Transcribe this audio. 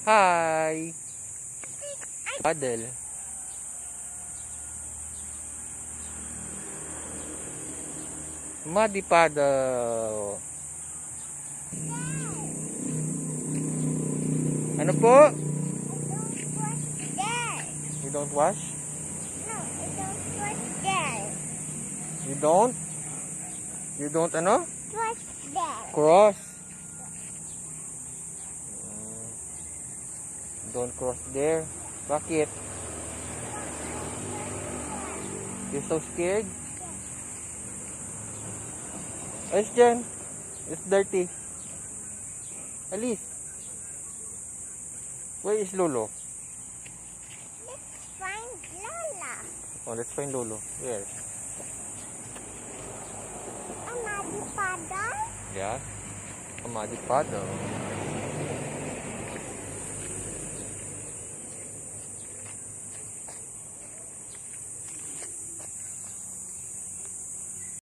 Hi! Paddle. Muddy paddle. Ano po? You don't wash? No, I don't wash there. You don't? You don't ano? Wash there. Cross. Don't cross there. Bakit? You're so scared? Alis dyan. It's dirty. Alis. Where is Lolo? Let's find Lola. Oh, let's find Lolo. Where? A muddy paddle. Yeah. A muddy paddle.